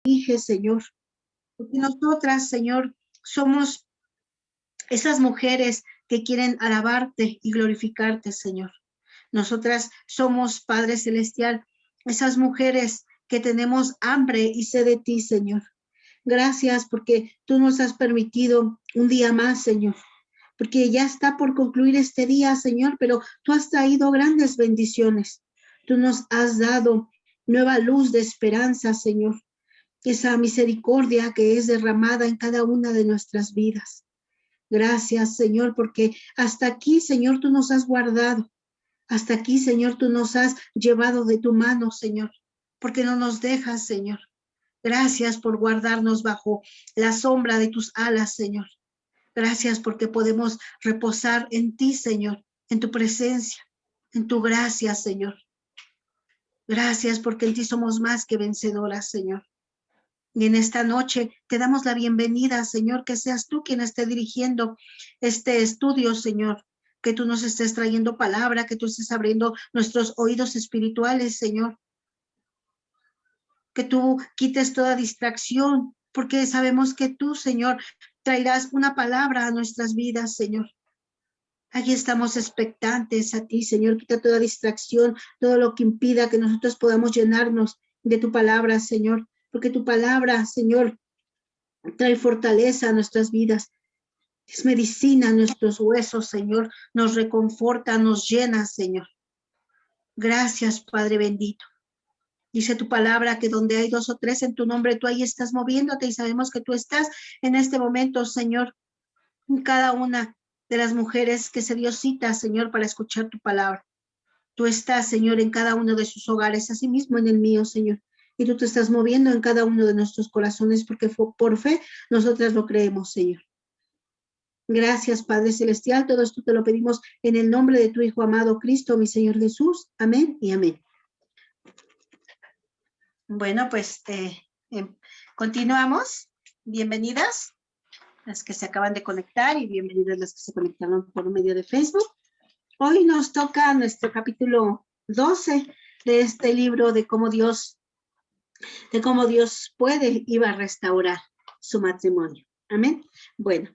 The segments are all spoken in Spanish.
dirige, Señor. Porque nosotras, Señor, somos esas mujeres que quieren alabarte y glorificarte, Señor. Nosotras somos, Padre Celestial, esas mujeres que tenemos hambre y sed de ti, Señor. Gracias porque tú nos has permitido un día más, Señor. Porque ya está por concluir este día, Señor, pero tú has traído grandes bendiciones. Tú nos has dado nueva luz de esperanza, Señor. Esa misericordia que es derramada en cada una de nuestras vidas. Gracias, Señor, porque hasta aquí, Señor, tú nos has guardado. Hasta aquí, Señor, tú nos has llevado de tu mano, Señor, porque no nos dejas, Señor. Gracias por guardarnos bajo la sombra de tus alas, Señor. Gracias porque podemos reposar en ti, Señor, en tu presencia, en tu gracia, Señor. Gracias porque en ti somos más que vencedoras, Señor. Y en esta noche te damos la bienvenida, Señor, que seas tú quien esté dirigiendo este estudio, Señor, que tú nos estés trayendo palabra, que tú estés abriendo nuestros oídos espirituales, Señor, que tú quites toda distracción, porque sabemos que tú, Señor, traerás una palabra a nuestras vidas, Señor. Aquí estamos expectantes a ti, Señor, quita toda distracción, todo lo que impida que nosotros podamos llenarnos de tu palabra, Señor, porque tu palabra, Señor, trae fortaleza a nuestras vidas, es medicina a nuestros huesos, Señor, nos reconforta, nos llena, Señor. Gracias, Padre bendito. Dice tu palabra que donde hay 2 o 3 en tu nombre, tú ahí estás moviéndote y sabemos que tú estás en este momento, Señor, en cada una de las mujeres que se dio cita, Señor, para escuchar tu palabra. Tú estás, Señor, en cada uno de sus hogares, así mismo en el mío, Señor. Y tú te estás moviendo en cada uno de nuestros corazones porque por fe nosotras lo creemos, Señor. Gracias, Padre Celestial. Todo esto te lo pedimos en el nombre de tu Hijo amado Cristo, mi Señor Jesús. Amén y amén. Bueno, pues continuamos. Bienvenidas las que se acaban de conectar y bienvenidas las que se conectaron por medio de Facebook. Hoy nos toca nuestro capítulo 12 de este libro de cómo Dios puede y va a restaurar su matrimonio. Amén. Bueno,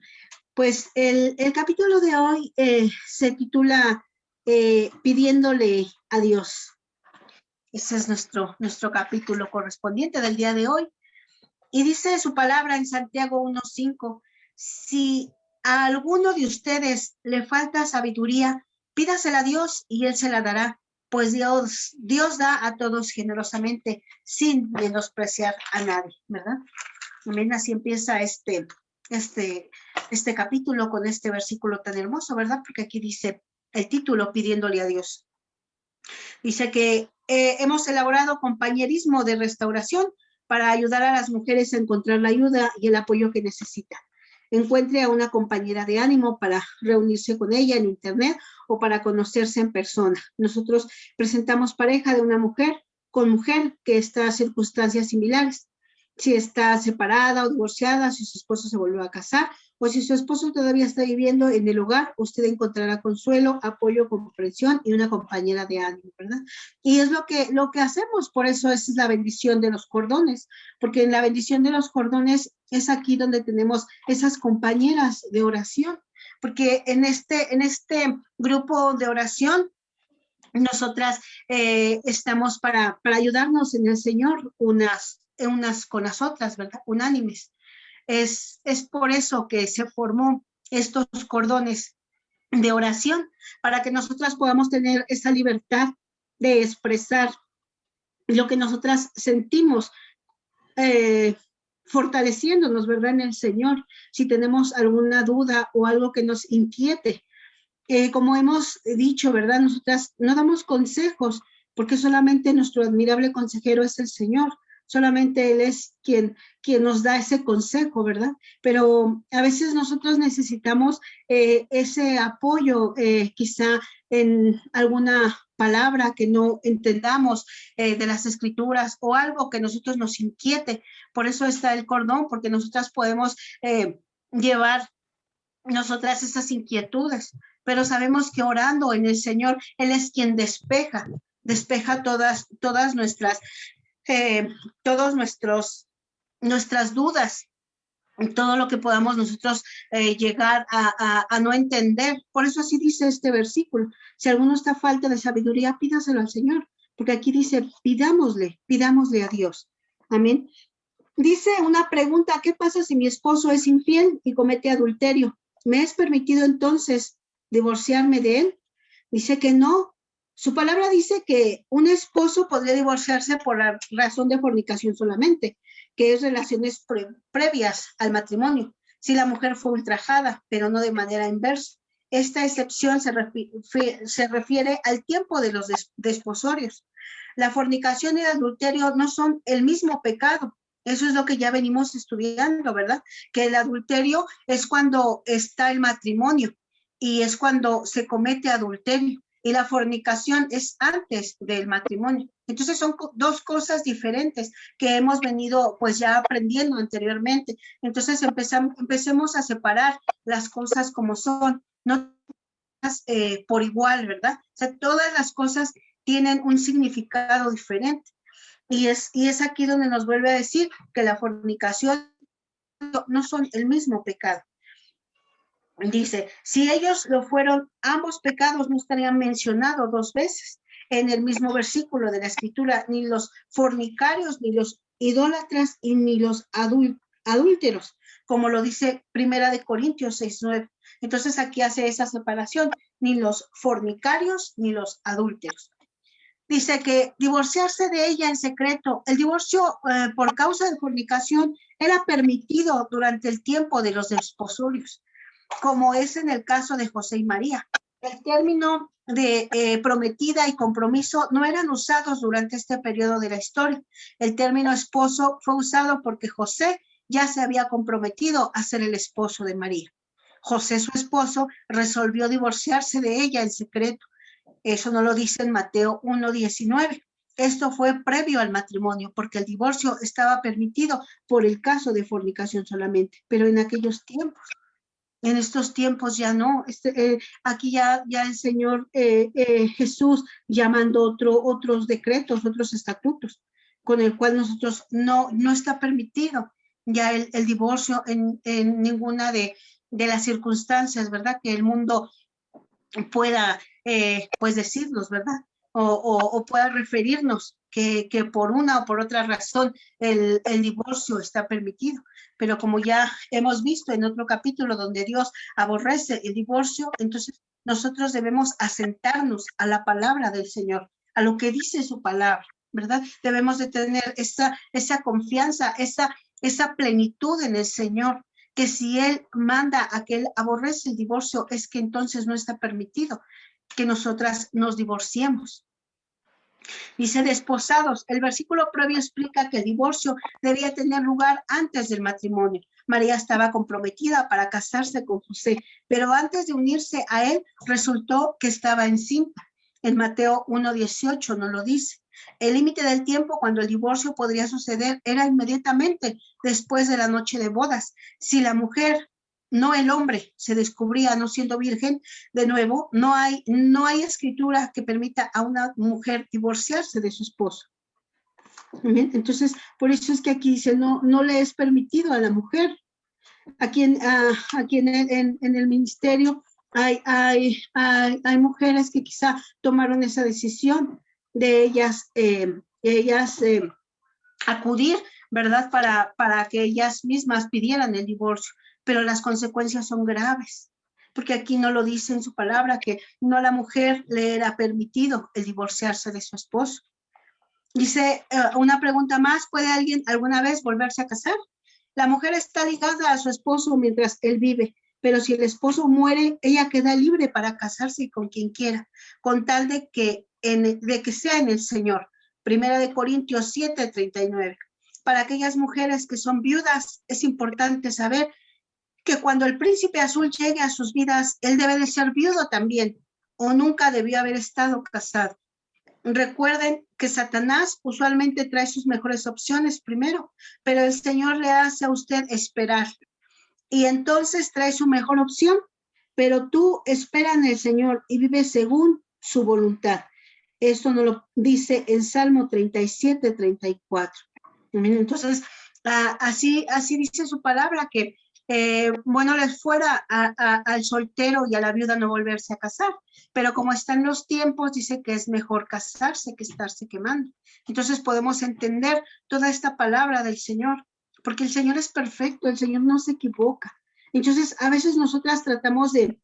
pues el capítulo de hoy se titula Pidiéndole a Dios. Ese es nuestro capítulo correspondiente del día de hoy. Y dice su palabra en Santiago 1:5, si a alguno de ustedes le falta sabiduría, pídasela a Dios y Él se la dará, pues Dios da a todos generosamente, sin menospreciar a nadie, ¿verdad? Amén, así empieza este capítulo con este versículo tan hermoso, ¿verdad? Porque aquí dice el título, pidiéndole a Dios. Dice que hemos elaborado compañerismo de restauración para ayudar a las mujeres a encontrar la ayuda y el apoyo que necesitan. Encuentre a una compañera de ánimo para reunirse con ella en internet o para conocerse en persona. Nosotros presentamos pareja de una mujer con mujer que está en circunstancias similares. Si está separada o divorciada, si su esposo se volvió a casar o si su esposo todavía está viviendo en el hogar, usted encontrará consuelo, apoyo, comprensión y una compañera de ánimo, ¿verdad? Y es lo que hacemos, por eso es la bendición de los cordones, porque en la bendición de los cordones es aquí donde tenemos esas compañeras de oración, porque en este grupo de oración nosotras estamos para ayudarnos en el Señor unas con las otras, ¿verdad? Unánimes. Es por eso que se formó estos cordones de oración, para que nosotras podamos tener esa libertad de expresar lo que nosotras sentimos, fortaleciéndonos, ¿verdad? En el Señor, si tenemos alguna duda o algo que nos inquiete. Como hemos dicho, ¿verdad? Nosotras no damos consejos, porque solamente nuestro admirable consejero es el Señor. Solamente Él es quien nos da ese consejo, ¿verdad? Pero a veces nosotros necesitamos ese apoyo, quizá en alguna palabra que no entendamos de las escrituras o algo que nosotros nos inquiete. Por eso está el cordón, porque nosotras podemos llevar nosotras esas inquietudes, pero sabemos que orando en el Señor, Él es quien despeja todas nuestras, todos nuestros nuestras dudas, todo lo que podamos nosotros llegar a no entender. Por eso así dice este versículo. Si alguno está falta de sabiduría, pídaselo al Señor, porque aquí dice, pidámosle a Dios. Amén. Dice una pregunta, ¿qué pasa si mi esposo es infiel y comete adulterio? ¿Me es permitido entonces divorciarme de él? Dice que no. Su palabra dice que un esposo podría divorciarse por la razón de fornicación solamente, que es relaciones previas al matrimonio, si la mujer fue ultrajada, pero no de manera inversa. Esta excepción se refiere al tiempo de los desposorios. La fornicación y el adulterio no son el mismo pecado. Eso es lo que ya venimos estudiando, ¿verdad? Que el adulterio es cuando está el matrimonio y es cuando se comete adulterio. Y la fornicación es antes del matrimonio. Entonces son dos cosas diferentes que hemos venido pues ya aprendiendo anteriormente. Entonces empecemos a separar las cosas como son, no por igual, ¿verdad? O sea, todas las cosas tienen un significado diferente. Y es aquí donde nos vuelve a decir que la fornicación no son el mismo pecado. Dice, si ellos lo fueron, ambos pecados no estarían mencionados dos veces en el mismo versículo de la escritura, ni los fornicarios, ni los idólatras, y ni los adúlteros, como lo dice Primera de Corintios 6:9. Entonces aquí hace esa separación, ni los fornicarios, ni los adúlteros. Dice que divorciarse de ella en secreto, el divorcio por causa de fornicación era permitido durante el tiempo de los desposorios, como es en el caso de José y María. El término de prometida y compromiso no eran usados durante este periodo de la historia. El término esposo fue usado porque José ya se había comprometido a ser el esposo de María. José, su esposo, resolvió divorciarse de ella en secreto. Eso no lo dice en Mateo 1:19. Esto fue previo al matrimonio, porque el divorcio estaba permitido por el caso de fornicación solamente, pero en aquellos tiempos. En estos tiempos ya no. Aquí ya el Señor Jesús ya mandó otros decretos, otros estatutos, con el cual nosotros no está permitido ya el divorcio en ninguna de las circunstancias, ¿verdad? Que el mundo pueda, pues decirnos, ¿verdad? O pueda referirnos que por una o por otra razón el divorcio está permitido. Pero como ya hemos visto en otro capítulo donde Dios aborrece el divorcio, entonces nosotros debemos asentarnos a la palabra del Señor, a lo que dice su palabra, ¿verdad? Debemos de tener esa confianza, esa plenitud en el Señor, que si Él manda a que Él aborrece el divorcio, es que entonces no está permitido que nosotras nos divorciemos. Dice desposados. El versículo previo explica que el divorcio debía tener lugar antes del matrimonio. María estaba comprometida para casarse con José, pero antes de unirse a él resultó que estaba encinta. En Mateo 1:18 nos lo dice. El límite del tiempo cuando el divorcio podría suceder era inmediatamente después de la noche de bodas. Si la mujer, no el hombre, se descubría no siendo virgen, de nuevo, no hay escritura que permita a una mujer divorciarse de su esposo. Entonces, por eso es que aquí dice, no le es permitido a la mujer. Aquí en el ministerio hay mujeres que quizá tomaron esa decisión de ellas acudir, ¿verdad? Para que ellas mismas pidieran el divorcio, pero las consecuencias son graves, porque aquí no lo dice en su palabra, que no a la mujer le era permitido el divorciarse de su esposo. Dice una pregunta más, ¿puede alguien alguna vez volverse a casar? La mujer está ligada a su esposo mientras él vive, pero si el esposo muere, ella queda libre para casarse con quien quiera, con tal de que sea en el Señor. Primera de Corintios 7:39. Para aquellas mujeres que son viudas, es importante saber que cuando el príncipe azul llegue a sus vidas, él debe de ser viudo también, o nunca debió haber estado casado. Recuerden que Satanás usualmente trae sus mejores opciones primero, pero el Señor le hace a usted esperar. Y entonces trae su mejor opción, pero tú espera en el Señor y vive según su voluntad. Esto nos lo dice en Salmo 37:34. Entonces, Así dice su palabra, que bueno les fuera al soltero y a la viuda no volverse a casar, pero como están los tiempos, dice que es mejor casarse que estarse quemando. Entonces podemos entender toda esta palabra del Señor, porque el Señor es perfecto, el Señor no se equivoca. Entonces a veces nosotras tratamos de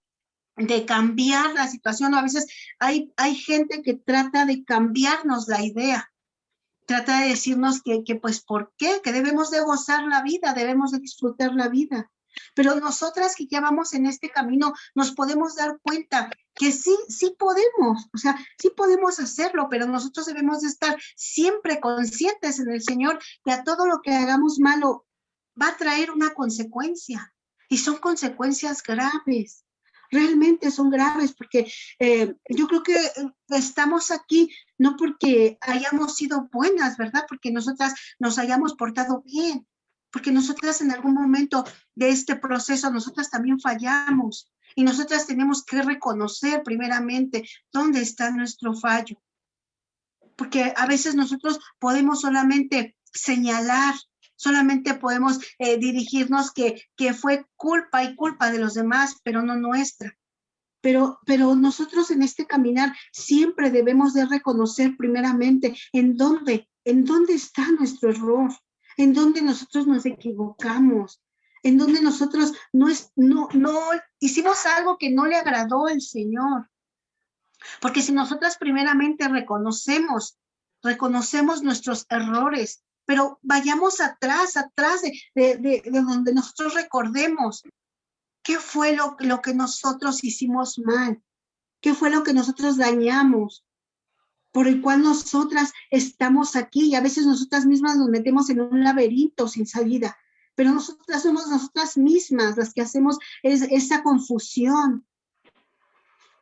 cambiar la situación, o a veces hay gente que trata de cambiarnos la idea, trata de decirnos que pues, ¿por qué? Que debemos de gozar la vida, debemos de disfrutar la vida. Pero nosotras que ya vamos en este camino, nos podemos dar cuenta que sí podemos, o sea, sí podemos hacerlo, pero nosotros debemos de estar siempre conscientes en el Señor que a todo lo que hagamos malo va a traer una consecuencia, y son consecuencias graves. Realmente son graves, porque yo creo que estamos aquí no porque hayamos sido buenas, ¿verdad? Porque nosotras nos hayamos portado bien, porque nosotras en algún momento de este proceso, nosotras también fallamos, y nosotras tenemos que reconocer primeramente dónde está nuestro fallo, porque a veces nosotros podemos solamente señalar, solamente podemos dirigirnos que fue culpa y culpa de los demás, pero no nuestra. Pero nosotros en este caminar siempre debemos de reconocer primeramente en dónde está nuestro error, en dónde nosotros nos equivocamos, en dónde nosotros no hicimos algo que no le agradó al Señor. Porque si nosotras primeramente reconocemos nuestros errores, pero vayamos atrás de donde nosotros recordemos qué fue lo que nosotros hicimos mal, qué fue lo que nosotros dañamos, por el cual nosotras estamos aquí, y a veces nosotras mismas nos metemos en un laberinto sin salida, pero nosotras somos nosotras mismas las que hacemos esa confusión.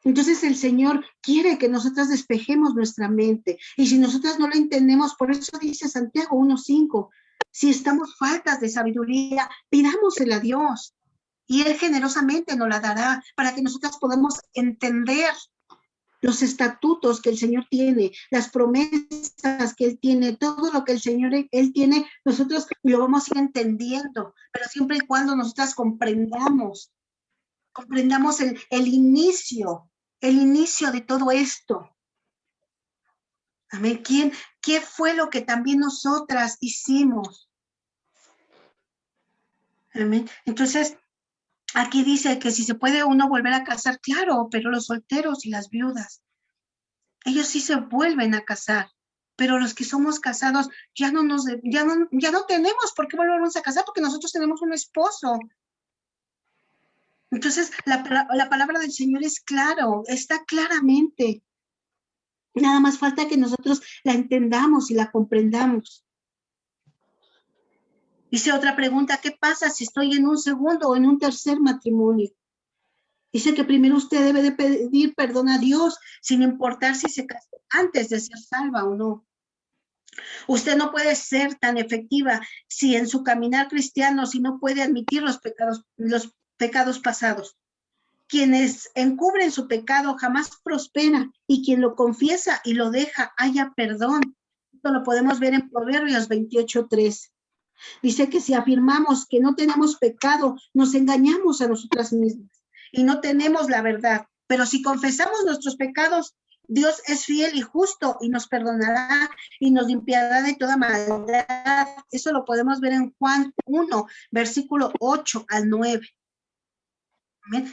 Entonces el Señor quiere que nosotras despejemos nuestra mente, y si nosotras no lo entendemos, por eso dice Santiago 1:5, si estamos faltas de sabiduría, pidámosela a Dios, y Él generosamente nos la dará para que nosotras podamos entender los estatutos que el Señor tiene, las promesas que Él tiene, todo lo que el Señor, Él tiene, nosotros lo vamos a ir entendiendo, pero siempre y cuando nosotras comprendamos el inicio de todo esto. Amén. ¿Qué fue lo que también nosotras hicimos? Amén. Entonces, aquí dice que si se puede uno volver a casar, claro, pero los solteros y las viudas, ellos sí se vuelven a casar, pero los que somos casados ya no tenemos por qué volvernos a casar, porque nosotros tenemos un esposo. Entonces, la palabra del Señor es claro, está claramente. Nada más falta que nosotros la entendamos y la comprendamos. Dice otra pregunta, ¿qué pasa si estoy en un segundo o en un tercer matrimonio? Dice que primero usted debe de pedir perdón a Dios, sin importar si se casó antes de ser salva o no. Usted no puede ser tan efectiva si en su caminar cristiano, si no puede admitir los pecados pasados. Quienes encubren su pecado jamás prosperan, y quien lo confiesa y lo deja halla perdón. Esto lo podemos ver en Proverbios 28:3. Dice que si afirmamos que no tenemos pecado, nos engañamos a nosotras mismas y no tenemos la verdad. Pero si confesamos nuestros pecados, Dios es fiel y justo y nos perdonará y nos limpiará de toda maldad. Eso lo podemos ver en Juan 1, versículo 8-9.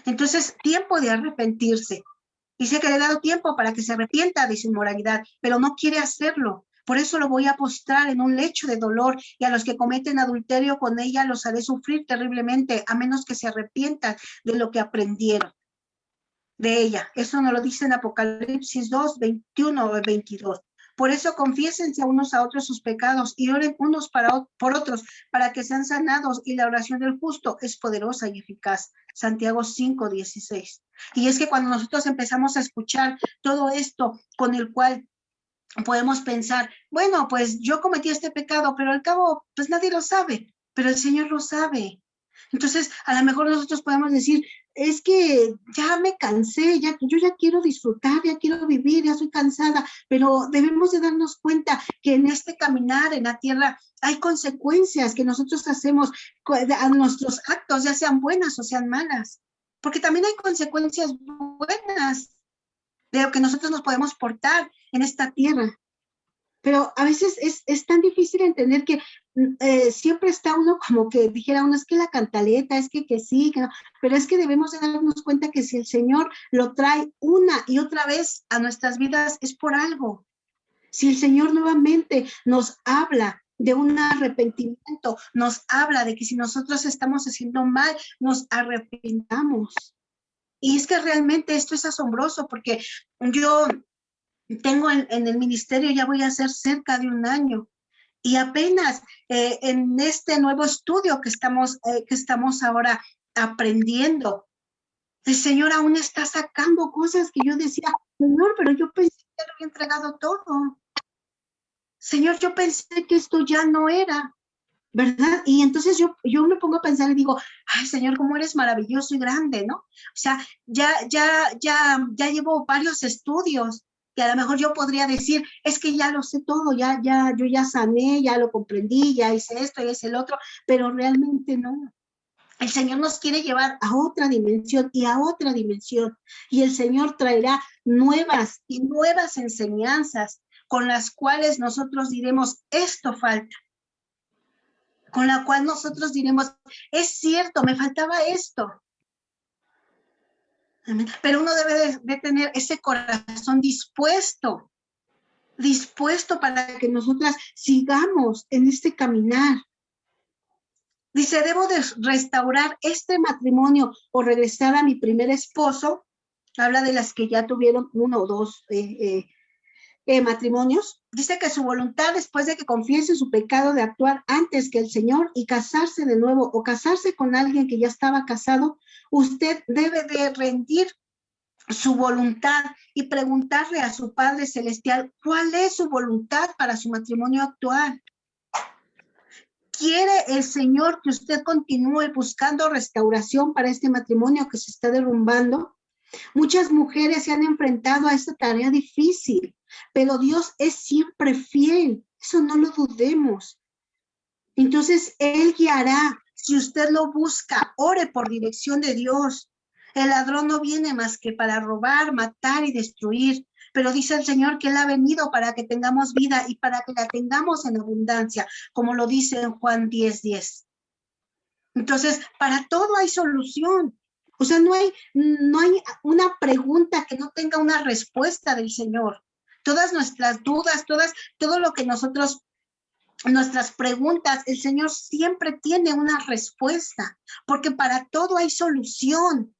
Entonces, tiempo de arrepentirse. Dice que le he dado tiempo para que se arrepienta de su inmoralidad, pero no quiere hacerlo. Por eso lo voy a postrar en un lecho de dolor, y a los que cometen adulterio con ella los haré sufrir terriblemente, a menos que se arrepientan de lo que aprendieron de ella. Eso nos lo dice en Apocalipsis 2, 21 o 22. Por eso confiésense a unos a otros sus pecados y oren unos por otros para que sean sanados, y la oración del justo es poderosa y eficaz. Santiago 5:16. Y es que cuando nosotros empezamos a escuchar todo esto con el cual podemos pensar, bueno, pues yo cometí este pecado, pero al cabo, pues nadie lo sabe, pero el Señor lo sabe. Entonces, a lo mejor nosotros podemos decir, es que ya me cansé, yo ya quiero disfrutar, ya quiero vivir, ya estoy cansada, pero debemos de darnos cuenta que en este caminar en la tierra hay consecuencias que nosotros hacemos a nuestros actos, ya sean buenas o sean malas, porque también hay consecuencias buenas de lo que nosotros nos podemos portar en esta tierra. Pero a veces es tan difícil entender que siempre está uno como que dijera uno, es que la cantaleta, es que sí, que no, pero es que debemos de darnos cuenta que si el Señor lo trae una y otra vez a nuestras vidas es por algo. Si el Señor nuevamente nos habla de un arrepentimiento, nos habla de que si nosotros estamos haciendo mal, nos arrepentamos. Y es que realmente esto es asombroso porque yo tengo en el ministerio, ya voy a ser cerca de un año. Y apenas en este nuevo estudio que estamos ahora aprendiendo, el Señor aún está sacando cosas que yo decía, Señor, pero yo pensé que lo había entregado todo. Señor, yo pensé que esto ya no era, ¿verdad? Y entonces yo me pongo a pensar y digo, ay, Señor, cómo eres maravilloso y grande, ¿no? O sea, ya llevo varios estudios que a lo mejor yo podría decir, es que ya lo sé todo, yo ya sané, ya lo comprendí, ya hice esto, ya hice el otro, pero realmente no. El Señor nos quiere llevar a otra dimensión y a otra dimensión. Y el Señor traerá nuevas y nuevas enseñanzas con las cuales nosotros diremos, esto falta. Con la cual nosotros diremos, es cierto, me faltaba esto. Pero uno debe de tener ese corazón dispuesto para que nosotras sigamos en este caminar. Dice, debo de restaurar este matrimonio o regresar a mi primer esposo. Habla de las que ya tuvieron uno o dos matrimonios. Dice que su voluntad, después de que confiese su pecado de actuar antes que el Señor y casarse de nuevo o casarse con alguien que ya estaba casado, usted debe de rendir su voluntad y preguntarle a su Padre Celestial cuál es su voluntad para su matrimonio actual. ¿Quiere el Señor que usted continúe buscando restauración para este matrimonio que se está derrumbando? Muchas mujeres se han enfrentado a esta tarea difícil, pero Dios es siempre fiel, eso no lo dudemos. Entonces, Él guiará, si usted lo busca, ore por dirección de Dios. El ladrón no viene más que para robar, matar y destruir, pero dice el Señor que Él ha venido para que tengamos vida y para que la tengamos en abundancia, como lo dice en Juan 10:10. Entonces, para todo hay solución. O sea, no hay una pregunta que no tenga una respuesta del Señor. Todas nuestras dudas, todo lo que nosotros, nuestras preguntas, el Señor siempre tiene una respuesta, porque para todo hay solución.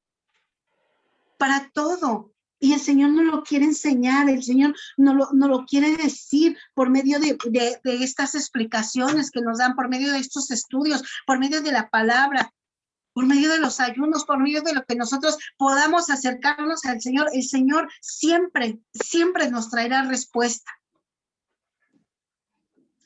Para todo. Y el Señor nos lo quiere enseñar, el Señor nos lo quiere decir por medio de estas explicaciones que nos dan, por medio de estos estudios, por medio de la palabra, por medio de los ayunos, por medio de lo que nosotros podamos acercarnos al Señor. El Señor siempre, siempre nos traerá respuesta.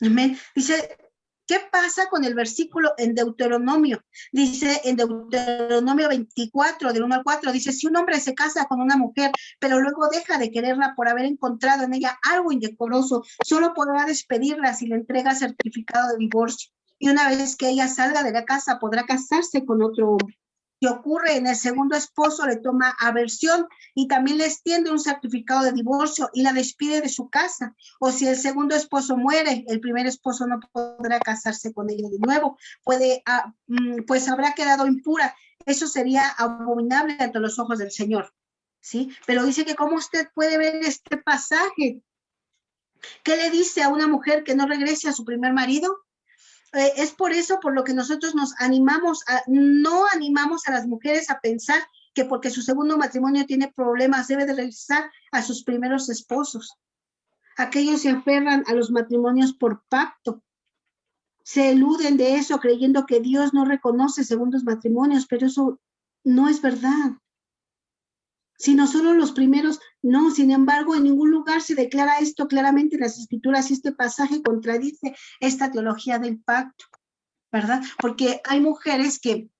Amén. Dice, ¿qué pasa con el versículo en Deuteronomio? Dice en Deuteronomio 24, del 1 al 4, dice, si un hombre se casa con una mujer, pero luego deja de quererla por haber encontrado en ella algo indecoroso, solo podrá despedirla si le entrega certificado de divorcio. Y una vez que ella salga de la casa, podrá casarse con otro hombre. Si ocurre en el segundo esposo, le toma aversión y también le extiende un certificado de divorcio y la despide de su casa. O si el segundo esposo muere, el primer esposo no podrá casarse con ella de nuevo. Pues habrá quedado impura. Eso sería abominable ante los ojos del Señor. ¿Sí? Pero dice que cómo usted puede ver este pasaje. ¿Qué le dice a una mujer que no regrese a su primer marido? Es por eso por lo que nosotros no animamos a las mujeres a pensar que porque su segundo matrimonio tiene problemas debe de regresar a sus primeros esposos. Aquellos se aferran a los matrimonios por pacto, se eluden de eso creyendo que Dios no reconoce segundos matrimonios, pero eso no es verdad. Sino solo los primeros, no, sin embargo, en ningún lugar se declara esto claramente en las Escrituras y este pasaje contradice esta teología del pacto, ¿verdad? Porque hay mujeres que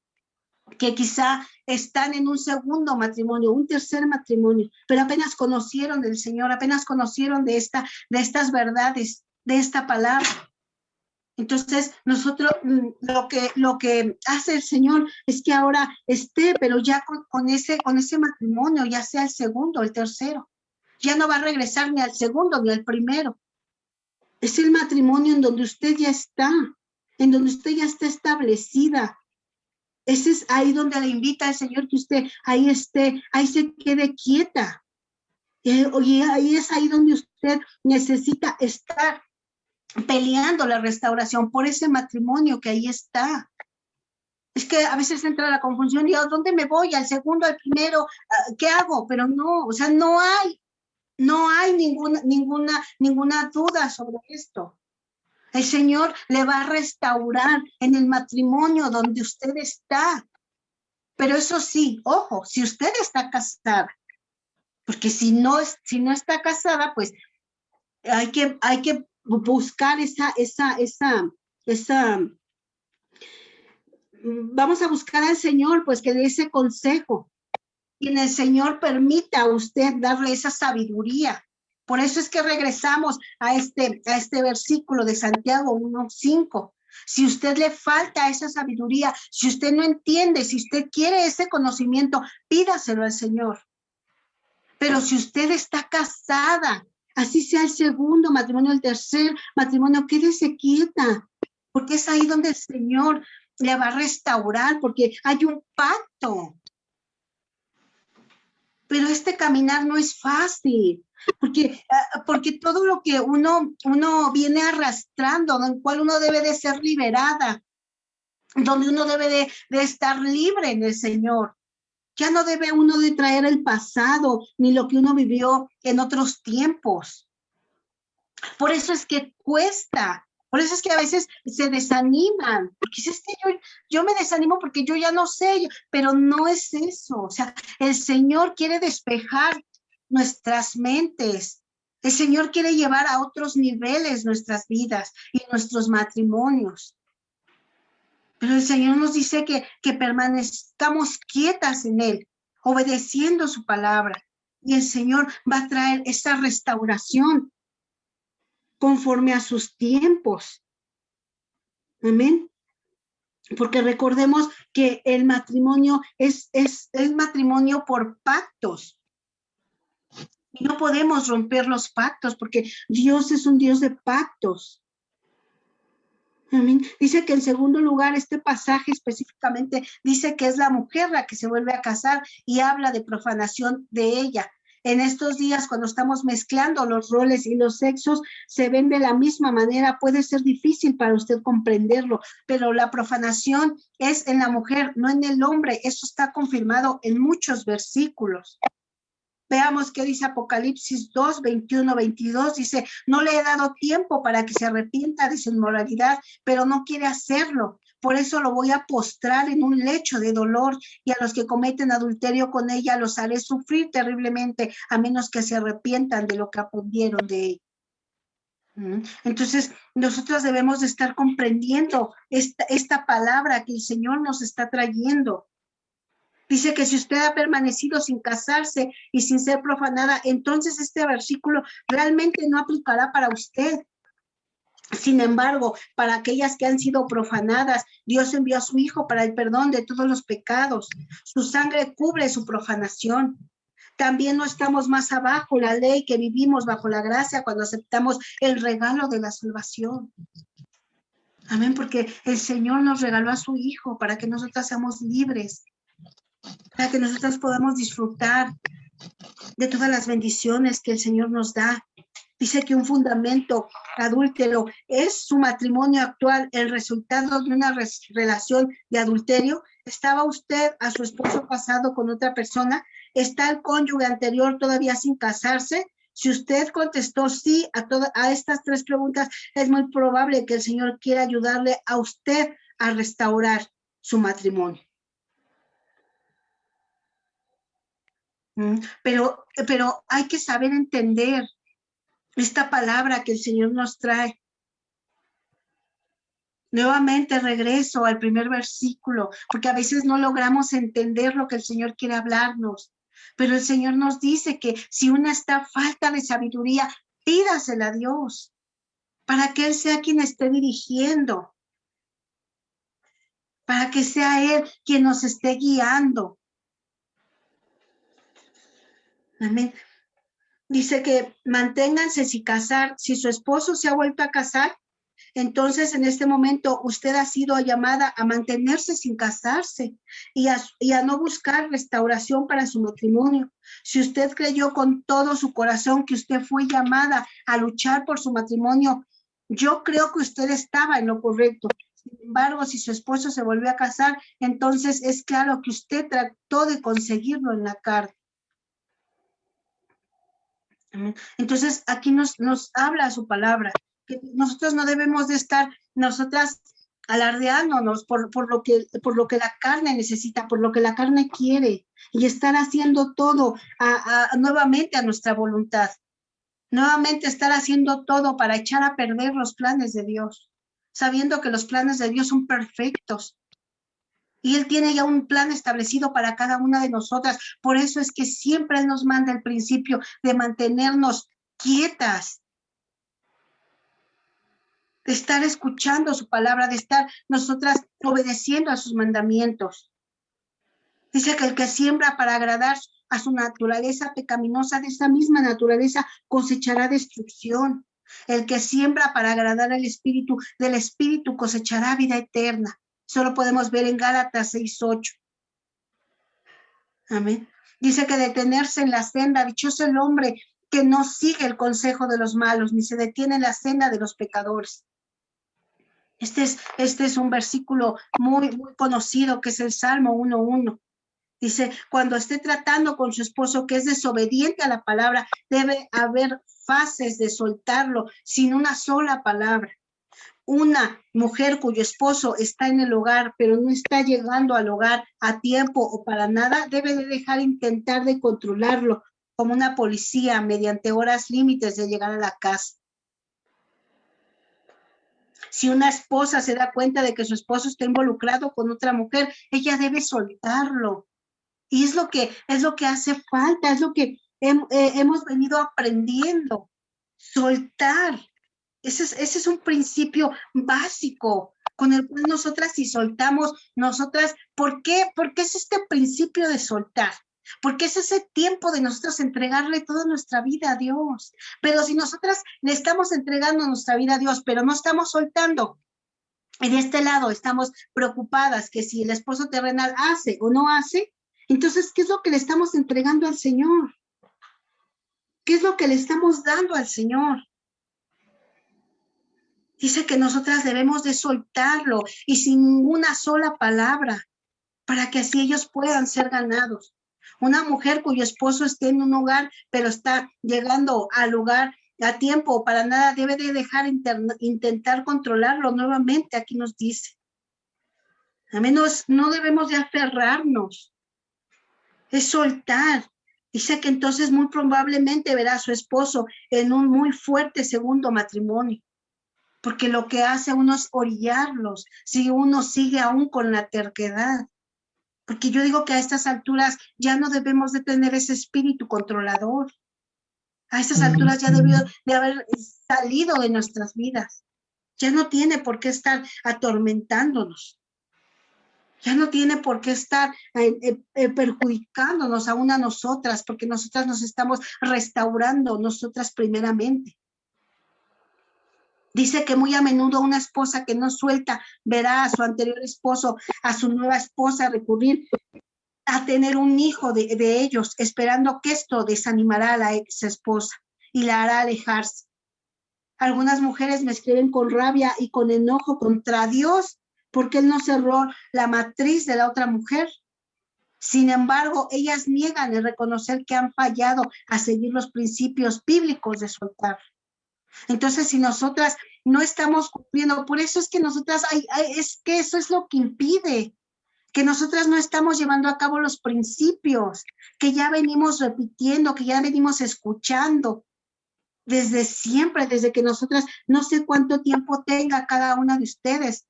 que quizá están en un segundo matrimonio, un tercer matrimonio, pero apenas conocieron del Señor, apenas conocieron de estas verdades, de esta palabra. Entonces, nosotros lo que hace el Señor es que ahora esté, pero ya con ese matrimonio, ya sea el segundo o el tercero, ya no va a regresar ni al segundo ni al primero. Es el matrimonio en donde usted ya está, en donde usted ya está establecida. Ese es ahí donde le invita al Señor que usted ahí esté, ahí se quede quieta. Y ahí es ahí donde usted necesita estar peleando la restauración por ese matrimonio que ahí está. Es que a veces entra la confusión y ¿a dónde me voy? ¿Al segundo, al primero? ¿Qué hago? Pero no, o sea, no hay ninguna duda sobre esto. El Señor le va a restaurar en el matrimonio donde usted está. Pero eso sí, ojo, si usted está casada, porque si no está casada, pues hay que buscar vamos a buscar al Señor, pues que dé ese consejo. Y en el Señor permita a usted darle esa sabiduría. Por eso es que regresamos a este versículo de Santiago 1:5. Si usted le falta esa sabiduría, si usted no entiende, si usted quiere ese conocimiento, pídaselo al Señor. Pero si usted está casada, así sea el segundo matrimonio, el tercer matrimonio, quédese quieta, porque es ahí donde el Señor le va a restaurar, porque hay un pacto. Pero este caminar no es fácil, porque todo lo que uno viene arrastrando, en el cual uno debe de ser liberada, donde uno debe de estar libre en el Señor. Ya no debe uno de traer el pasado, ni lo que uno vivió en otros tiempos. Por eso es que cuesta. Por eso es que a veces se desaniman, porque dices que yo me desanimo porque yo ya no sé, pero no es eso. O sea, el Señor quiere despejar nuestras mentes. El Señor quiere llevar a otros niveles nuestras vidas y nuestros matrimonios. Pero el Señor nos dice que permanezcamos quietas en Él, obedeciendo su palabra. Y el Señor va a traer esa restauración conforme a sus tiempos. Amén. Porque recordemos que el matrimonio es matrimonio por pactos. Y no podemos romper los pactos porque Dios es un Dios de pactos. Amén. Dice que en segundo lugar, este pasaje específicamente dice que es la mujer la que se vuelve a casar y habla de profanación de ella. En estos días, cuando estamos mezclando los roles y los sexos, se ven de la misma manera. Puede ser difícil para usted comprenderlo, pero la profanación es en la mujer, no en el hombre. Eso está confirmado en muchos versículos. Veamos qué dice Apocalipsis 2, 21, 22. Dice, no le he dado tiempo para que se arrepienta de su inmoralidad, pero no quiere hacerlo. Por eso lo voy a postrar en un lecho de dolor y a los que cometen adulterio con ella los haré sufrir terriblemente, a menos que se arrepientan de lo que aprendieron de ella. Entonces, nosotros debemos de estar comprendiendo esta palabra que el Señor nos está trayendo. Dice que si usted ha permanecido sin casarse y sin ser profanada, entonces este versículo realmente no aplicará para usted. Sin embargo, para aquellas que han sido profanadas, Dios envió a su Hijo para el perdón de todos los pecados. Su sangre cubre su profanación. También no estamos más abajo la ley, que vivimos bajo la gracia cuando aceptamos el regalo de la salvación. Amén, porque el Señor nos regaló a su Hijo para que nosotras seamos libres, para que nosotras podamos disfrutar de todas las bendiciones que el Señor nos da. Dice que un fundamento adúltero es su matrimonio actual, el resultado de una relación de adulterio. ¿Estaba usted a su esposo casado con otra persona? ¿Está el cónyuge anterior todavía sin casarse? Si usted contestó sí a estas tres preguntas, es muy probable que el Señor quiera ayudarle a usted a restaurar su matrimonio. Pero hay que saber entender esta palabra que el Señor nos trae. Nuevamente regreso al primer versículo, porque a veces no logramos entender lo que el Señor quiere hablarnos. Pero el Señor nos dice que si una está falta de sabiduría, pídasela a Dios, para que Él sea quien esté dirigiendo, para que sea Él quien nos esté guiando. Amén. Dice que manténganse sin casar. Si su esposo se ha vuelto a casar, entonces en este momento usted ha sido llamada a mantenerse sin casarse y a no buscar restauración para su matrimonio. Si usted creyó con todo su corazón que usted fue llamada a luchar por su matrimonio, yo creo que usted estaba en lo correcto. Sin embargo, si su esposo se volvió a casar, entonces es claro que usted trató de conseguirlo en la carne. Entonces, aquí nos habla su palabra, que nosotros no debemos de estar, nosotras alardeándonos por lo que la carne necesita, por lo que la carne quiere, y estar haciendo todo nuevamente a nuestra voluntad, nuevamente estar haciendo todo para echar a perder los planes de Dios, sabiendo que los planes de Dios son perfectos. Y Él tiene ya un plan establecido para cada una de nosotras. Por eso es que siempre Él nos manda el principio de mantenernos quietas, de estar escuchando su palabra, de estar nosotras obedeciendo a sus mandamientos. Dice que el que siembra para agradar a su naturaleza pecaminosa, de esa misma naturaleza cosechará destrucción. El que siembra para agradar al Espíritu, del Espíritu cosechará vida eterna. Eso lo podemos ver en Gálatas 6:8. Amén. Dice que detenerse en la senda, dichoso el hombre que no sigue el consejo de los malos, ni se detiene en la senda de los pecadores. Este es un versículo muy conocido, que es el Salmo 1:1. Dice, cuando esté tratando con su esposo que es desobediente a la palabra, debe haber fases de soltarlo sin una sola palabra. Una mujer cuyo esposo está en el hogar, pero no está llegando al hogar a tiempo o para nada, debe de dejar intentar de controlarlo como una policía mediante horas límites de llegar a la casa. Si una esposa se da cuenta de que su esposo está involucrado con otra mujer, ella debe soltarlo. Y es lo que hace falta, es lo que hemos venido aprendiendo, soltar. Ese es un principio básico con el cual nosotras si soltamos, ¿por qué? Porque es este principio de soltar. Porque es ese tiempo de nosotros entregarle toda nuestra vida a Dios. Pero si nosotras le estamos entregando nuestra vida a Dios, pero no estamos soltando, y de este lado estamos preocupadas que si el esposo terrenal hace o no hace, entonces, ¿qué es lo que le estamos entregando al Señor? ¿Qué es lo que le estamos dando al Señor? Dice que nosotras debemos de soltarlo y sin ninguna sola palabra, para que así ellos puedan ser ganados. Una mujer cuyo esposo esté en un hogar, pero está llegando al hogar a tiempo o para nada, debe de dejar intentar controlarlo nuevamente. Aquí nos dice. A menos no debemos de aferrarnos, es soltar. Dice que entonces muy probablemente verá a su esposo en un muy fuerte segundo matrimonio, porque lo que hace uno es orillarlos, si uno sigue aún con la terquedad. Porque yo digo que a estas alturas ya no debemos de tener ese espíritu controlador. A estas alturas ya debió de haber salido de nuestras vidas. Ya no tiene por qué estar atormentándonos. Ya no tiene por qué estar perjudicándonos aún a nosotras, porque nosotras nos estamos restaurando nosotras primeramente. Dice que muy a menudo una esposa que no suelta verá a su anterior esposo, a su nueva esposa recurrir a tener un hijo de ellos, esperando que esto desanimará a la ex esposa y la hará alejarse. Algunas mujeres me escriben con rabia y con enojo contra Dios, porque Él no cerró la matriz de la otra mujer. Sin embargo, ellas niegan el reconocer que han fallado a seguir los principios bíblicos de soltar. Entonces, si nosotras no estamos cumpliendo, por eso es que nosotras, es que eso es lo que impide que nosotras no estamos llevando a cabo los principios que ya venimos repitiendo, que ya venimos escuchando desde siempre, desde que nosotras, no sé cuánto tiempo tenga cada una de ustedes,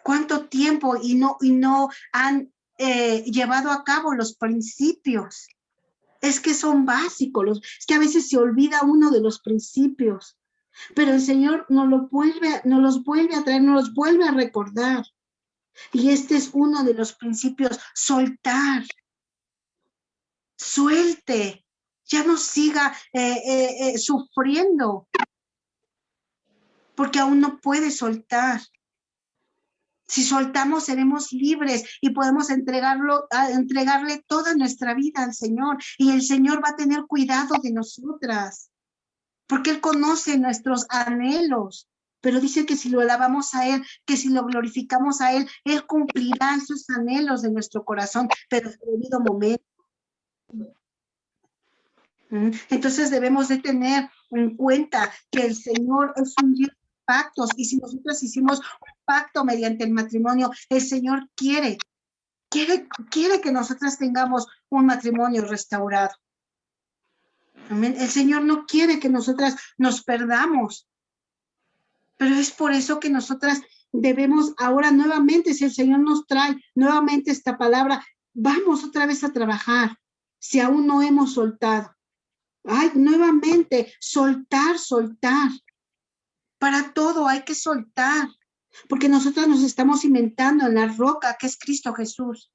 ¿Cuánto tiempo y no han llevado a cabo los principios? Es que son básicos, es que a veces se olvida uno de los principios, pero el Señor nos los vuelve a traer, nos los vuelve a recordar. Y este es uno de los principios: soltar. Suelte, ya no siga sufriendo, porque aún no puede soltar. Si soltamos, seremos libres y podemos entregarle toda nuestra vida al Señor, y el Señor va a tener cuidado de nosotras, porque Él conoce nuestros anhelos. Pero dice que si lo alabamos a Él, que si lo glorificamos a Él, Él cumplirá esos anhelos de nuestro corazón, pero en su debido momento. Entonces debemos de tener en cuenta que el Señor es un Dios de pactos, y si nosotros hicimos un pacto mediante el matrimonio, el Señor quiere que nosotras tengamos un matrimonio restaurado. Amén. El Señor no quiere que nosotras nos perdamos, pero es por eso que nosotras debemos ahora nuevamente, si el Señor nos trae nuevamente esta palabra, vamos otra vez a trabajar, si aún no hemos soltado. Ay, nuevamente, soltar. Para todo hay que soltar, porque nosotros nos estamos cimentando en la roca que es Cristo Jesús.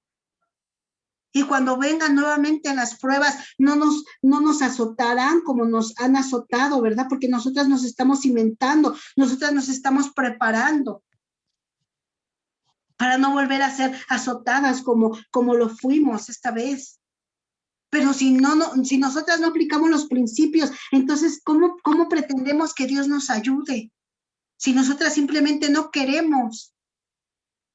Y cuando vengan nuevamente las pruebas, no nos azotarán como nos han azotado, ¿verdad? Porque nosotras nos estamos cimentando, nosotras nos estamos preparando para no volver a ser azotadas como lo fuimos esta vez. Pero si nosotras no aplicamos los principios, entonces, ¿cómo pretendemos que Dios nos ayude? Si nosotras simplemente no queremos,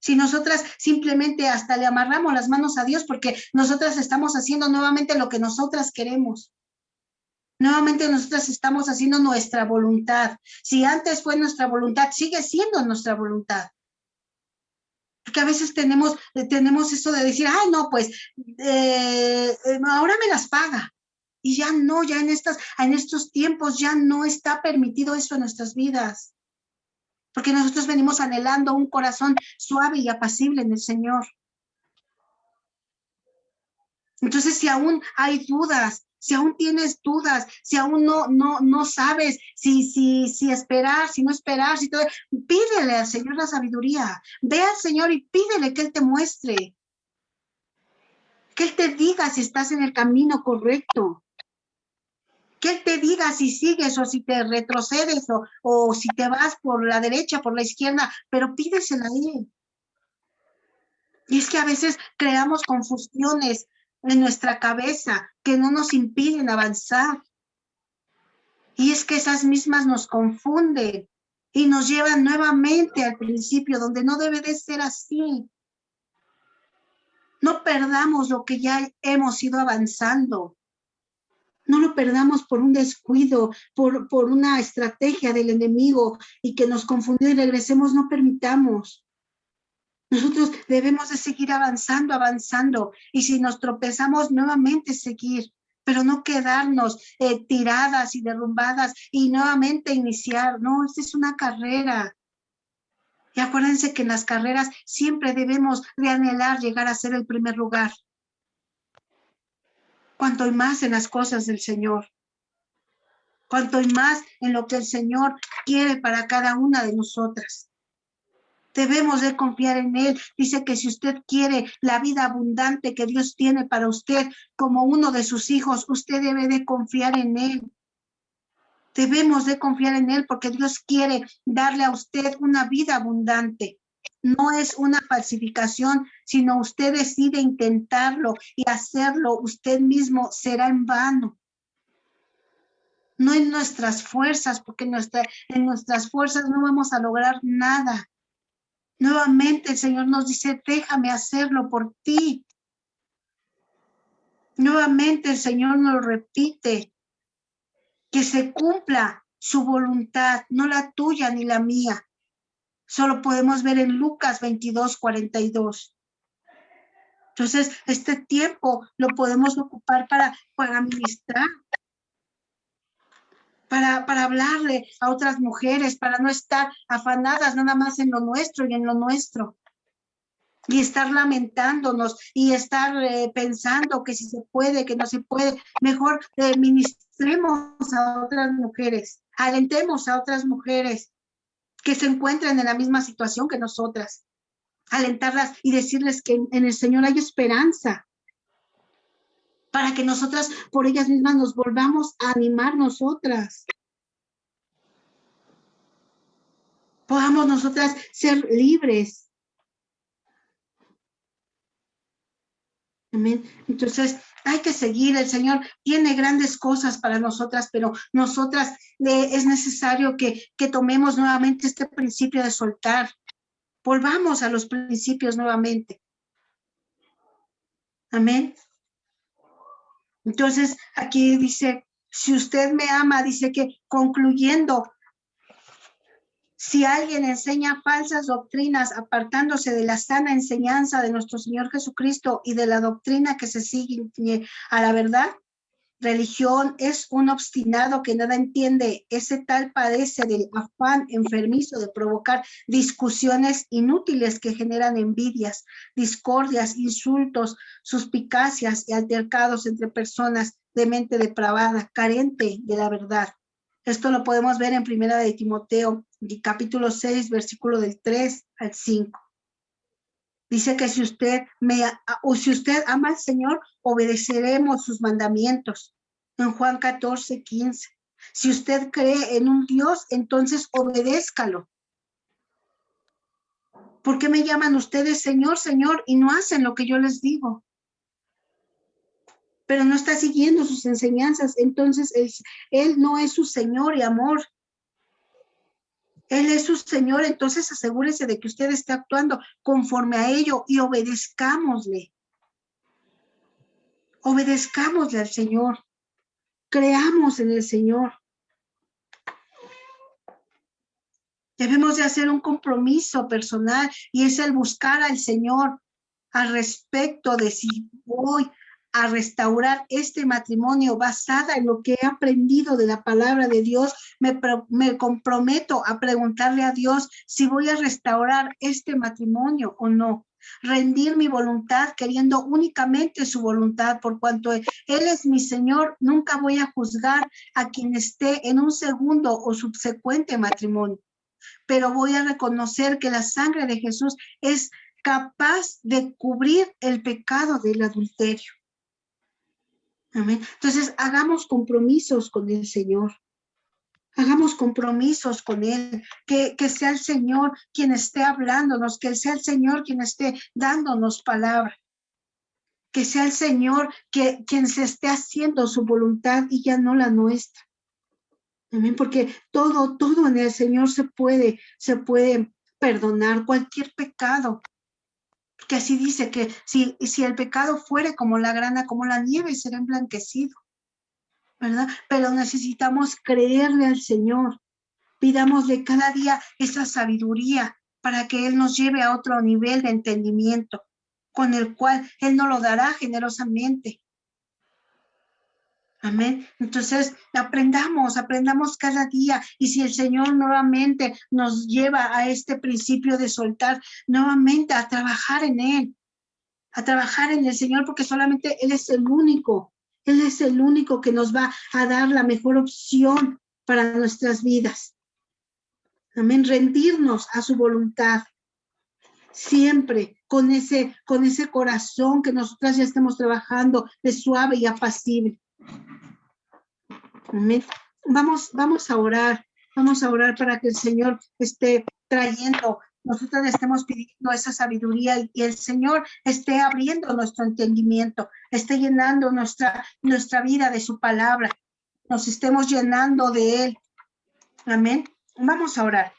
si nosotras simplemente hasta le amarramos las manos a Dios porque nosotras estamos haciendo nuevamente lo que nosotras queremos. Nuevamente nosotras estamos haciendo nuestra voluntad. Si antes fue nuestra voluntad, sigue siendo nuestra voluntad. Porque a veces tenemos eso de decir, ay, no, pues ahora me las paga. Y ya no, ya en estos tiempos ya no está permitido eso en nuestras vidas. Porque nosotros venimos anhelando un corazón suave y apacible en el Señor. Entonces, si aún hay dudas, si aún tienes dudas, si aún no sabes si esperar, si no esperar, si todo, pídele al Señor la sabiduría. Ve al Señor y pídele que Él te muestre, que Él te diga si estás en el camino correcto, que Él te diga si sigues o si te retrocedes o si te vas por la derecha, por la izquierda, pero pídesela a Él. Y es que a veces creamos confusiones en nuestra cabeza que no nos impiden avanzar. Y es que esas mismas nos confunden y nos llevan nuevamente al principio, donde no debe de ser así. No perdamos lo que ya hemos ido avanzando. No lo perdamos por un descuido, por una estrategia del enemigo y que nos confundió y regresemos. No permitamos. Nosotros debemos de seguir avanzando, y si nos tropezamos, nuevamente seguir, pero no quedarnos tiradas y derrumbadas y nuevamente iniciar. No, esta es una carrera. Y acuérdense que en las carreras siempre debemos de anhelar llegar a ser el primer lugar. Cuanto más en las cosas del Señor, cuanto más en lo que el Señor quiere para cada una de nosotras. Debemos de confiar en Él. Dice que si usted quiere la vida abundante que Dios tiene para usted como uno de sus hijos, usted debe de confiar en Él. Debemos de confiar en Él porque Dios quiere darle a usted una vida abundante. No es una falsificación, sino usted decide intentarlo y hacerlo usted mismo, será en vano. No en nuestras fuerzas, porque en nuestras fuerzas no vamos a lograr nada. Nuevamente el Señor nos dice, déjame hacerlo por ti. Nuevamente el Señor nos repite, que se cumpla su voluntad, no la tuya ni la mía. Solo podemos ver en Lucas 22:42. Entonces, este tiempo lo podemos ocupar para ministrar, para hablarle a otras mujeres, para no estar afanadas nada más en lo nuestro y en lo nuestro. y estar lamentándonos y estar pensando que si se puede, que no se puede. Mejor ministremos a otras mujeres, alentemos a otras mujeres que se encuentran en la misma situación que nosotras, alentarlas y decirles que en el Señor hay esperanza, para que nosotras por ellas mismas nos volvamos a animar nosotras. Podamos nosotras ser libres. Amén. Entonces, hay que seguir. El Señor tiene grandes cosas para nosotras, pero nosotras es necesario que tomemos nuevamente este principio de soltar. Volvamos a los principios nuevamente. Amén. Entonces, aquí dice, si usted me ama, dice que concluyendo, si alguien enseña falsas doctrinas, apartándose de la sana enseñanza de nuestro Señor Jesucristo y de la doctrina que se sigue a la verdad, religión es un obstinado que nada entiende. Ese tal padece del afán enfermizo de provocar discusiones inútiles que generan envidias, discordias, insultos, suspicacias y altercados entre personas de mente depravada, carente de la verdad. Esto lo podemos ver en Primera de Timoteo, capítulo 6, versículo del 3 al 5. Dice que si usted ama al Señor, obedeceremos sus mandamientos. En Juan 14, 15. Si usted cree en un Dios, entonces obedézcalo. ¿Por qué me llaman ustedes Señor, Señor, y no hacen lo que yo les digo? Pero no está siguiendo sus enseñanzas, entonces Él no es su Señor y amor. Él es su Señor, entonces asegúrese de que usted esté actuando conforme a ello y obedezcámosle. Obedezcámosle al Señor. Creamos en el Señor. Debemos de hacer un compromiso personal y es el buscar al Señor al respecto de si voy a restaurar este matrimonio basada en lo que he aprendido de la palabra de Dios. Me comprometo a preguntarle a Dios si voy a restaurar este matrimonio o no. Rendir mi voluntad queriendo únicamente su voluntad, por cuanto Él es mi Señor. Nunca voy a juzgar a quien esté en un segundo o subsecuente matrimonio, pero voy a reconocer que la sangre de Jesús es capaz de cubrir el pecado del adulterio. Amén. Entonces, hagamos compromisos con el Señor. Hagamos compromisos con Él, que sea el Señor quien esté hablándonos, que sea el Señor quien esté dándonos palabra, que sea el Señor quien se esté haciendo su voluntad y ya no la nuestra. Amén, porque todo en el Señor se puede perdonar cualquier pecado. Que así dice que si el pecado fuere como la grana, como la nieve, será emblanquecido, ¿verdad? Pero necesitamos creerle al Señor. Pidámosle cada día esa sabiduría para que Él nos lleve a otro nivel de entendimiento, con el cual Él nos lo dará generosamente. Amén. Entonces, aprendamos cada día. Y si el Señor nuevamente nos lleva a este principio de soltar, nuevamente a trabajar en Él, a trabajar en el Señor, porque solamente Él es el único que nos va a dar la mejor opción para nuestras vidas. Amén. Rendirnos a su voluntad. Siempre con ese corazón que nosotras ya estemos trabajando de suave y apacible. Amén. Vamos a orar para que el Señor esté trayendo, nosotros le estemos pidiendo esa sabiduría y el Señor esté abriendo nuestro entendimiento, esté llenando nuestra vida de su palabra, nos estemos llenando de Él. Amén. Vamos a orar.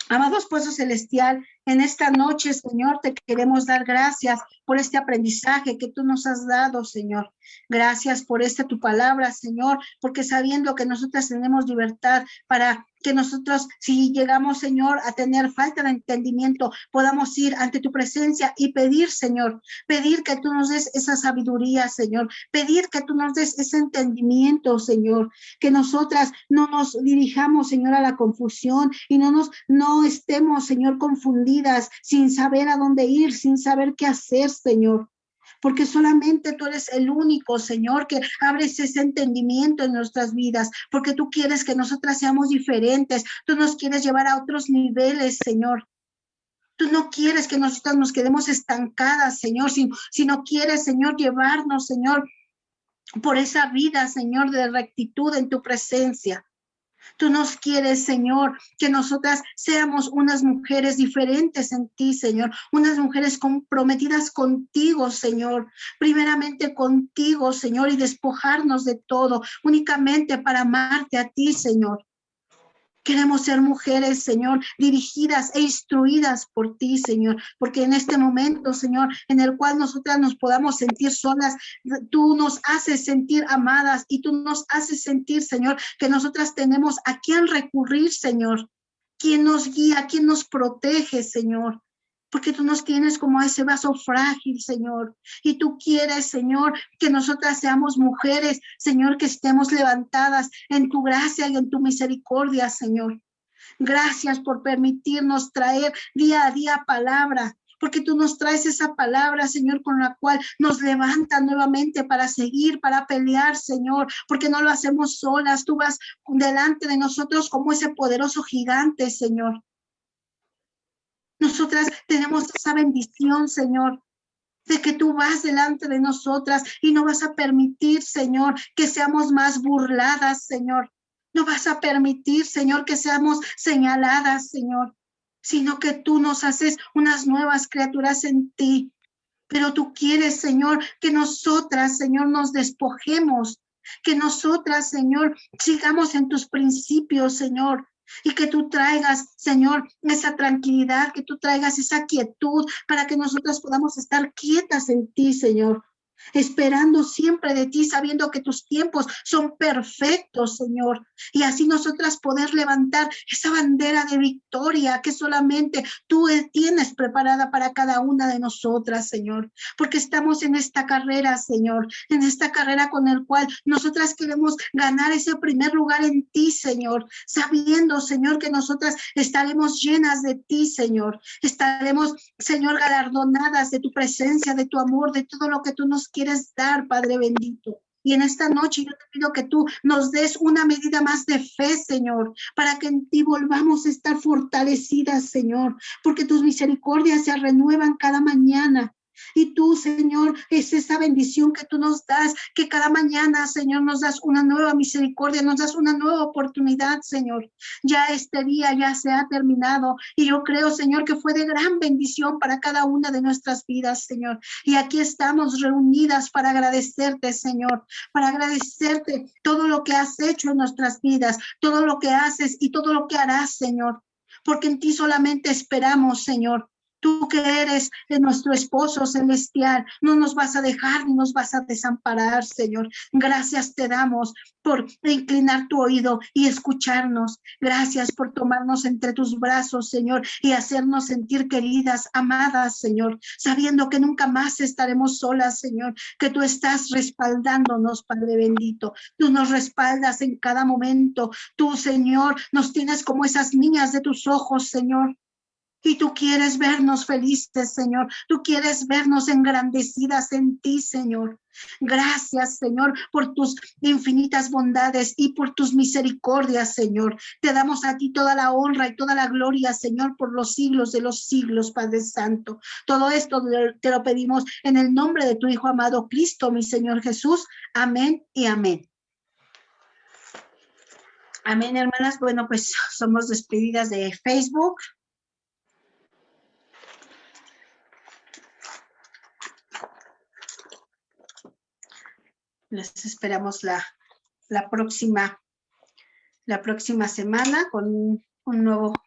Amado Esposo Celestial, en esta noche, Señor, te queremos dar gracias por este aprendizaje que tú nos has dado, Señor. Gracias por tu palabra, Señor, porque sabiendo que nosotras tenemos libertad para que nosotros, si llegamos, Señor, a tener falta de entendimiento, podamos ir ante tu presencia y pedir, Señor, pedir que tú nos des esa sabiduría, Señor, pedir que tú nos des ese entendimiento, Señor, que nosotras no nos dirijamos, Señor, a la confusión y no estemos, Señor, confundidas, sin saber a dónde ir, sin saber qué hacer, Señor. Porque solamente tú eres el único, Señor, que abres ese entendimiento en nuestras vidas, porque tú quieres que nosotras seamos diferentes, tú nos quieres llevar a otros niveles, Señor. Tú no quieres que nosotras nos quedemos estancadas, Señor, sino quieres, Señor, llevarnos, Señor, por esa vida, Señor, de rectitud en tu presencia. Tú nos quieres, Señor, que nosotras seamos unas mujeres diferentes en ti, Señor, unas mujeres comprometidas contigo, Señor, primeramente contigo, Señor, y despojarnos de todo, únicamente para amarte a ti, Señor. Queremos ser mujeres, Señor, dirigidas e instruidas por ti, Señor, porque en este momento, Señor, en el cual nosotras nos podamos sentir solas, tú nos haces sentir amadas y tú nos haces sentir, Señor, que nosotras tenemos a quién recurrir, Señor, quién nos guía, quién nos protege, Señor. Porque tú nos tienes como ese vaso frágil, Señor. Y tú quieres, Señor, que nosotras seamos mujeres, Señor, que estemos levantadas en tu gracia y en tu misericordia, Señor. Gracias por permitirnos traer día a día palabra, porque tú nos traes esa palabra, Señor, con la cual nos levanta nuevamente para seguir, para pelear, Señor, porque no lo hacemos solas. Tú vas delante de nosotros como ese poderoso gigante, Señor. Nosotras tenemos esa bendición, Señor, de que tú vas delante de nosotras y no vas a permitir, Señor, que seamos más burladas, Señor. No vas a permitir, Señor, que seamos señaladas, Señor, sino que tú nos haces unas nuevas criaturas en ti. Pero tú quieres, Señor, que nosotras, Señor, nos despojemos, que nosotras, Señor, sigamos en tus principios, Señor, y que tú traigas, Señor, esa tranquilidad, que tú traigas esa quietud para que nosotras podamos estar quietas en ti, Señor, esperando siempre de ti, sabiendo que tus tiempos son perfectos, Señor, y así nosotras poder levantar esa bandera de victoria que solamente tú tienes preparada para cada una de nosotras, Señor, porque estamos en esta carrera, Señor, en esta carrera con el cual nosotras queremos ganar ese primer lugar en ti, Señor, sabiendo, Señor, que nosotras estaremos llenas de ti, Señor, estaremos, Señor, galardonadas de tu presencia, de tu amor, de todo lo que tú nos quieres dar, Padre bendito. Y en esta noche yo te pido que tú nos des una medida más de fe, Señor, para que en ti volvamos a estar fortalecidas, Señor, porque tus misericordias se renuevan cada mañana. Y tú, Señor, es esa bendición que tú nos das, que cada mañana, Señor, nos das una nueva misericordia, nos das una nueva oportunidad, Señor. Ya este día ya se ha terminado y yo creo, Señor, que fue de gran bendición para cada una de nuestras vidas, Señor. Y aquí estamos reunidas para agradecerte, Señor, para agradecerte todo lo que has hecho en nuestras vidas, todo lo que haces y todo lo que harás, Señor. Porque en ti solamente esperamos, Señor. Tú que eres nuestro esposo celestial, no nos vas a dejar ni nos vas a desamparar, Señor. Gracias te damos por inclinar tu oído y escucharnos. Gracias por tomarnos entre tus brazos, Señor, y hacernos sentir queridas, amadas, Señor, sabiendo que nunca más estaremos solas, Señor, que tú estás respaldándonos, Padre bendito. Tú nos respaldas en cada momento. Tú, Señor, nos tienes como esas niñas de tus ojos, Señor. Y tú quieres vernos felices, Señor. Tú quieres vernos engrandecidas en ti, Señor. Gracias, Señor, por tus infinitas bondades y por tus misericordias, Señor. Te damos a ti toda la honra y toda la gloria, Señor, por los siglos de los siglos, Padre Santo. Todo esto te lo pedimos en el nombre de tu Hijo amado Cristo, mi Señor Jesús. Amén y amén. Amén, hermanas. Bueno, pues somos despedidas de Facebook. Les esperamos la próxima semana con un nuevo capítulo.